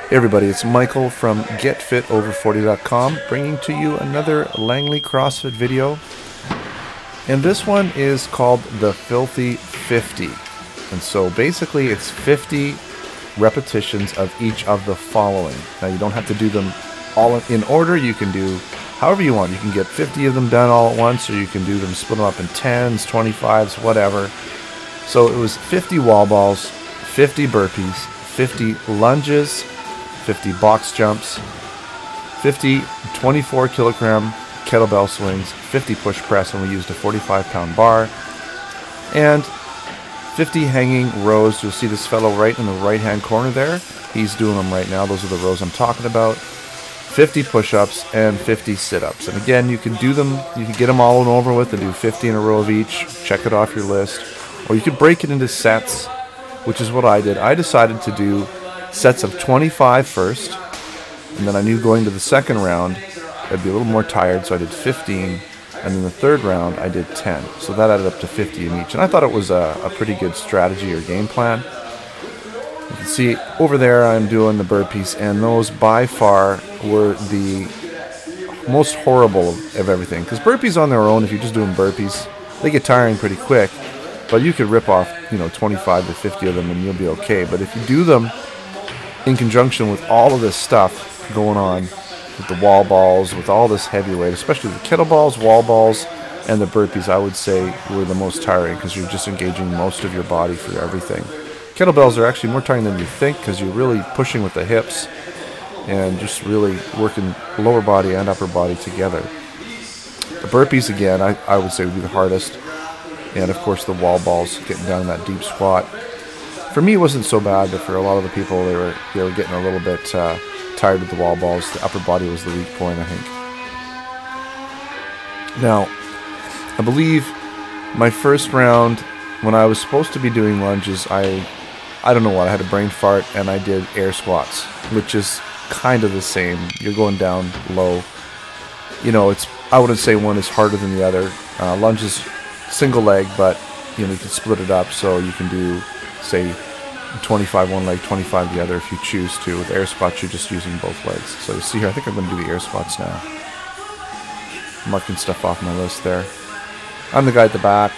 Hey everybody, it's Michael from GetFitOver40.com bringing to you another Langley CrossFit video. And this one is called the Filthy 50. And so basically it's 50 repetitions of each of the following. Now you don't have to do them all in order. You can do however you want. You can get 50 of them done all at once, or you can do them, split them up in 10s, 25s, whatever. So it was 50 wall balls, 50 burpees, 50 lunges, 50 box jumps, 50 24 kilogram kettlebell swings, 50 push press, and we used a 45-pound bar, and 50 hanging rows. You'll see this fellow right in the right-hand corner there. He's doing them right now. Those are the rows I'm talking about. 50 push-ups and 50 sit-ups. And again, you can do them, you can get them all and over with and do 50 in a row of each. Check it off your list. Or you could break it into sets, which is what I did. I decided to do sets of 25 first, and then I knew going to the second round I'd be a little more tired, so I did 15, and then the third round I did 10. So that added up to 50 in each, and I thought it was a pretty good strategy or game plan. You can see over there I'm doing the burpees, and those by far were the most horrible of everything, because burpees on their own, if you're just doing burpees, they get tiring pretty quick, but you could rip off 25 to 50 of them and you'll be okay. But if you do them in conjunction with all of this stuff going on, with the wall balls, with all this heavy weight, especially the kettlebells, wall balls, and the burpees, I would say were the most tiring, because you're just engaging most of your body for everything. Kettlebells are actually more tiring than you think, because you're really pushing with the hips and just really working lower body and upper body together. The burpees, again, I would say would be the hardest, and of course the wall balls, getting down in that deep squat. For me, it wasn't so bad, but for a lot of the people, they were getting a little bit tired with the wall balls. The upper body was the weak point, I think. Now, I believe my first round, when I was supposed to be doing lunges, I don't know what, I had a brain fart, and I did air squats, which is kind of the same. You're going down low. I wouldn't say one is harder than the other. Lunges, single leg, but you can split it up, so you can do, say, 25 one leg, 25 the other if you choose to. With air squats, you're just using both legs. So you see here, I think I'm going to do the air squats now. Marking stuff off my list there. I'm the guy at the back,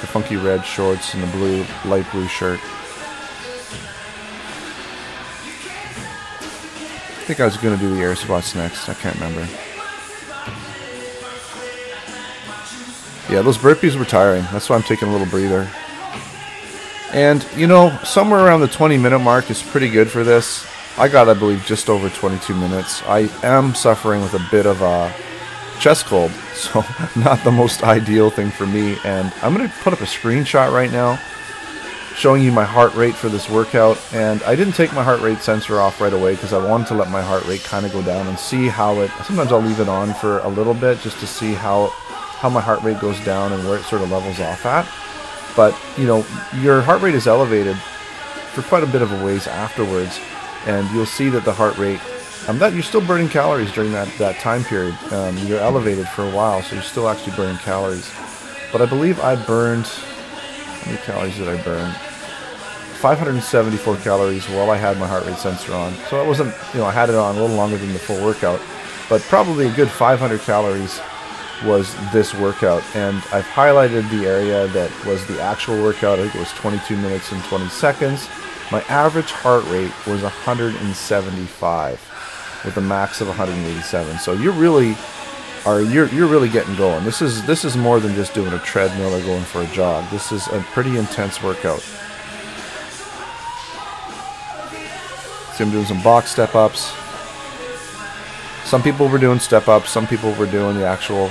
the funky red shorts and the light blue shirt. I think I was going to do the air squats next. I can't remember. Yeah, those burpees were tiring. That's why I'm taking a little breather. And, somewhere around the 20-minute mark is pretty good for this. I got, I believe, just over 22 minutes. I am suffering with a bit of a chest cold, so not the most ideal thing for me. And I'm going to put up a screenshot right now showing you my heart rate for this workout. And I didn't take my heart rate sensor off right away because I wanted to let my heart rate kind of go down and see how it... Sometimes I'll leave it on for a little bit just to see how my heart rate goes down and where it sort of levels off at. But, your heart rate is elevated for quite a bit of a ways afterwards, and you'll see that the heart rate, that you're still burning calories during that time period. You're elevated for a while, so you're still actually burning calories. But I believe I burned, how many calories did I burn? 574 calories while I had my heart rate sensor on. So it wasn't, I had it on a little longer than the full workout, but probably a good 500 calories was this workout, and I've highlighted the area that was the actual workout. I think it was 22 minutes and 20 seconds. My average heart rate was 175 with a max of 187. So you're really getting going. This is more than just doing a treadmill or going for a jog. This is a pretty intense workout. So I'm doing some box step ups. Some people were doing step ups, some people were doing the actual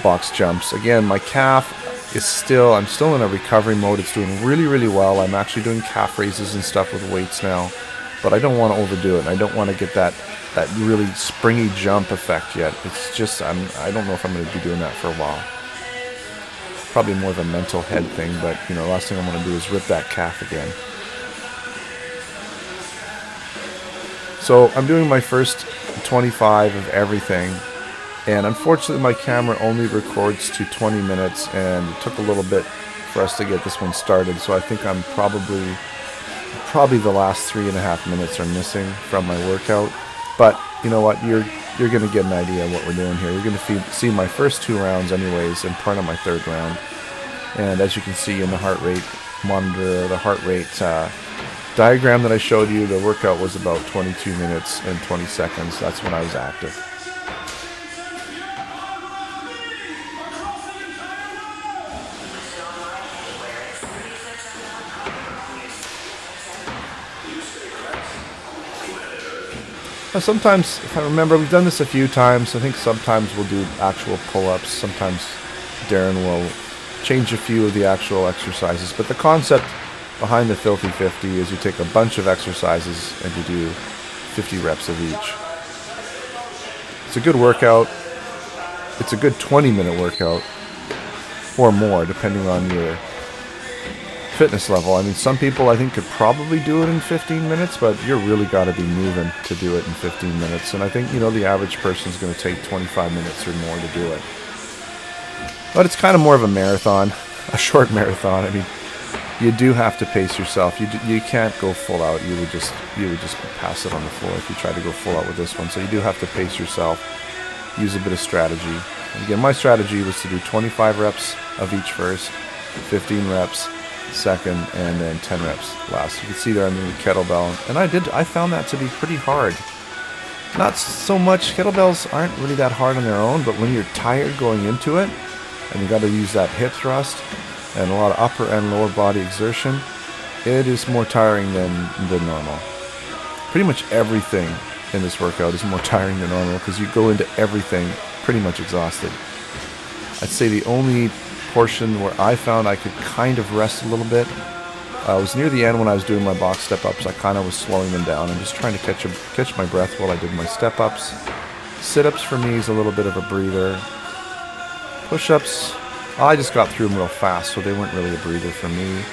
box jumps. Again, my calf is I'm still in a recovery mode. It's doing really, really well. I'm actually doing calf raises and stuff with weights now, but I don't want to overdo it, and I don't want to get that really springy jump effect yet. It's just, I don't know if I'm going to be doing that for a while. Probably more of a mental head thing, but the last thing I'm going to do is rip that calf again. So I'm doing my first 25 of everything, and unfortunately my camera only records to 20 minutes, and it took a little bit for us to get this one started, so I think I'm probably probably the last 3.5 minutes are missing from my workout. But you know what? You're going to get an idea of what we're doing here. You're going to see my first 2 rounds anyways and part of my 3rd round. And as you can see in the heart rate monitor, the heart rate diagram that I showed you, the workout was about 22 minutes and 20 seconds. That's when I was active. Now sometimes, if I remember, we've done this a few times. I think sometimes we'll do actual pull-ups. Sometimes Darren will change a few of the actual exercises. But the concept behind the Filthy 50 is you take a bunch of exercises and you do 50 reps of each. It's a good workout. It's a good 20-minute workout or more, depending on your fitness level. I mean, some people I think could probably do it in 15 minutes, but you're really got to be moving to do it in 15 minutes. And I think, you know, the average person is going to take 25 minutes or more to do it. But it's kind of more of a marathon, a short marathon. I mean, you do have to pace yourself. You can't go full out. You would just pass it on the floor if you tried to go full out with this one. So you do have to pace yourself, use a bit of strategy. And again, my strategy was to do 25 reps of each first, 15 reps second, and then 10 reps last. You can see there I'm doing the kettlebell, and I found that to be pretty hard. Not so much, kettlebells aren't really that hard on their own, but when you're tired going into it, and you got to use that hip thrust, and a lot of upper and lower body exertion, it is more tiring than normal. Pretty much everything in this workout is more tiring than normal, because you go into everything pretty much exhausted. I'd say the only portion where I found I could kind of rest a little bit was near the end when I was doing my box step-ups. I kind of was slowing them down and just trying to catch my breath while I did my step-ups. Sit-ups for me is a little bit of a breather. Push-ups, I just got through them real fast, so they weren't really a breather for me.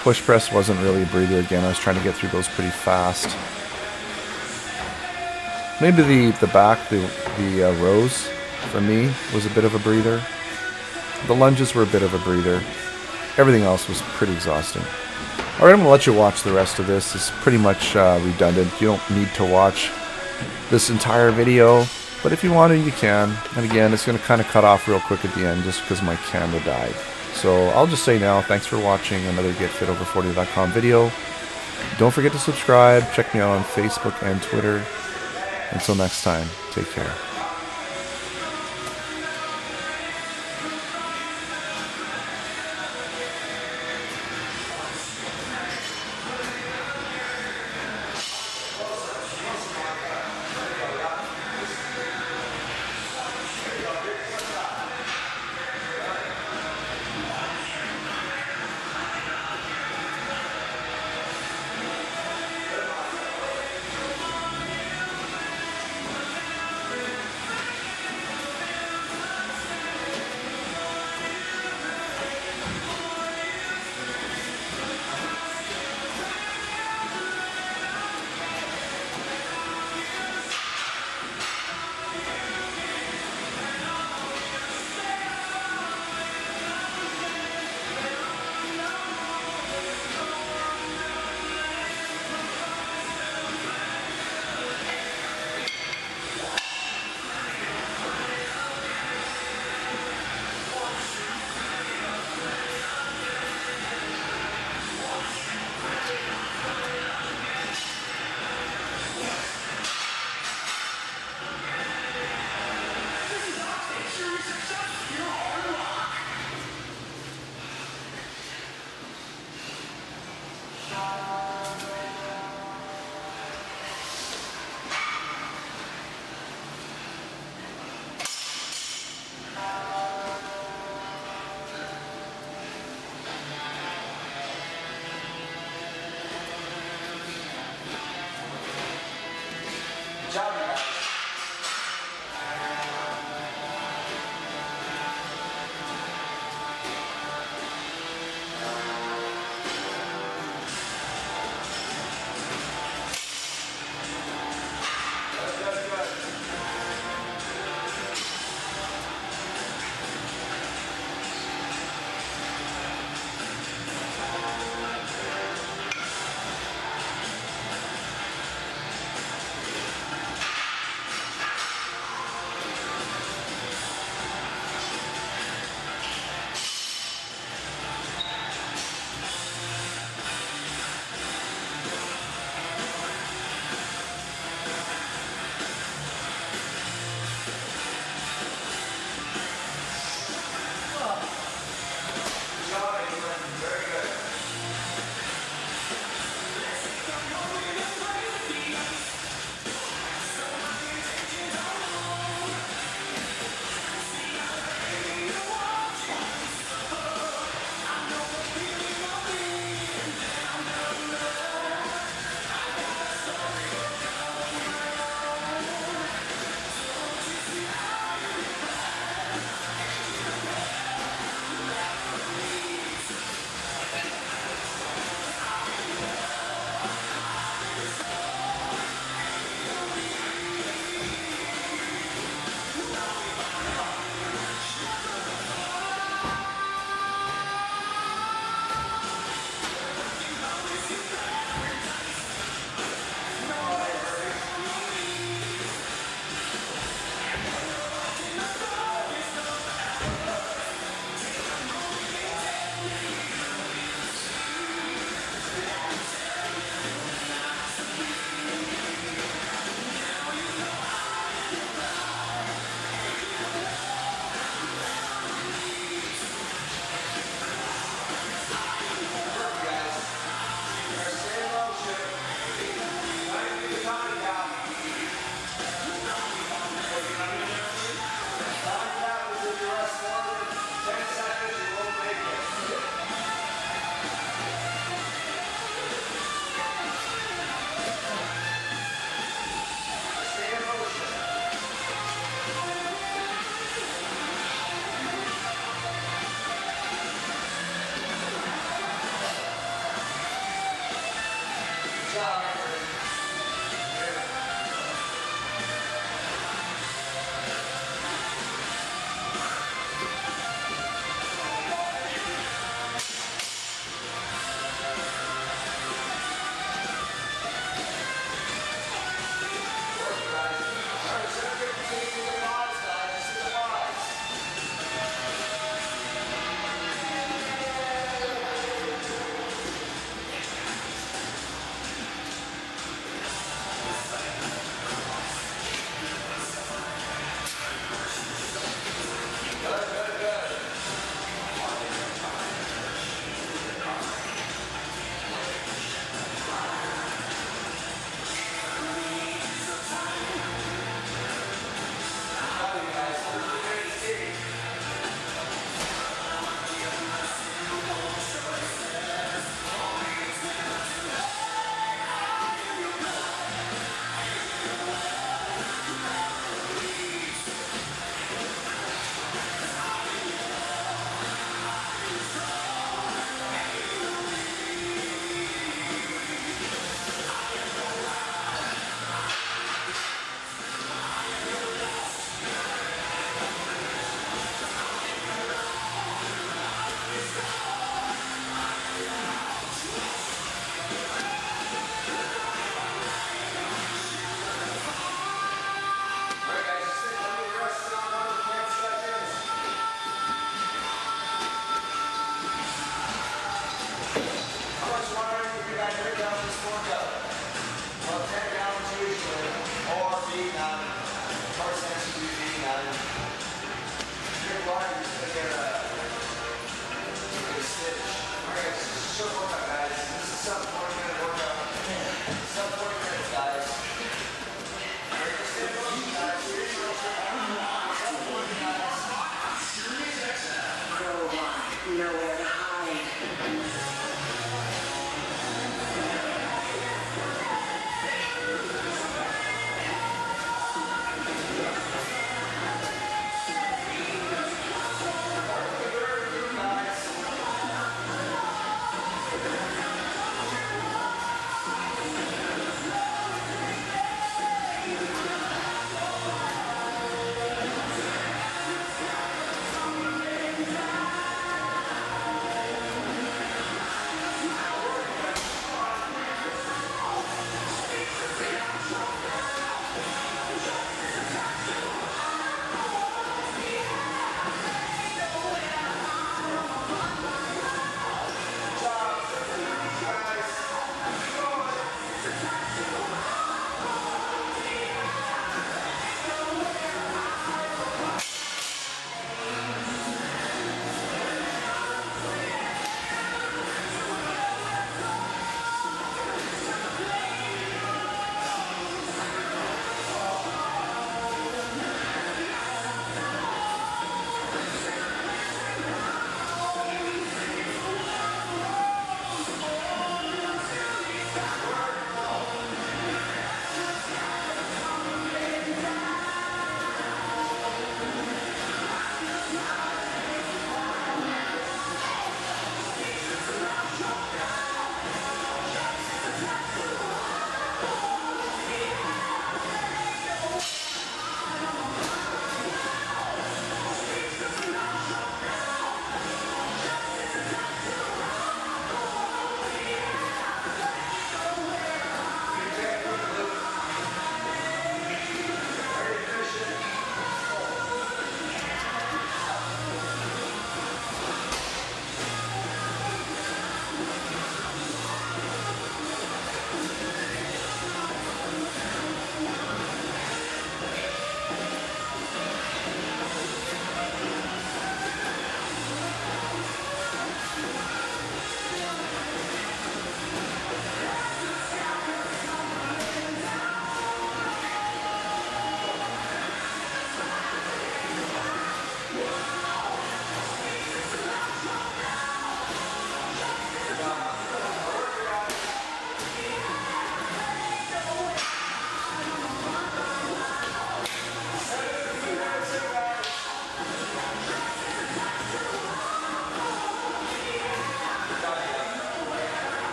Push press wasn't really a breather. Again, I was trying to get through those pretty fast. Maybe the back, the rows for me was a bit of a breather. The lunges were a bit of a breather. Everything else was pretty exhausting. Alright, I'm going to let you watch the rest of this. It's pretty much redundant. You don't need to watch this entire video, but if you want to, you can. And again, it's going to kind of cut off real quick at the end just because my camera died. So I'll just say now, thanks for watching another GetFitOver40.com video. Don't forget to subscribe. Check me out on Facebook and Twitter. Until next time, take care.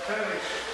Finish.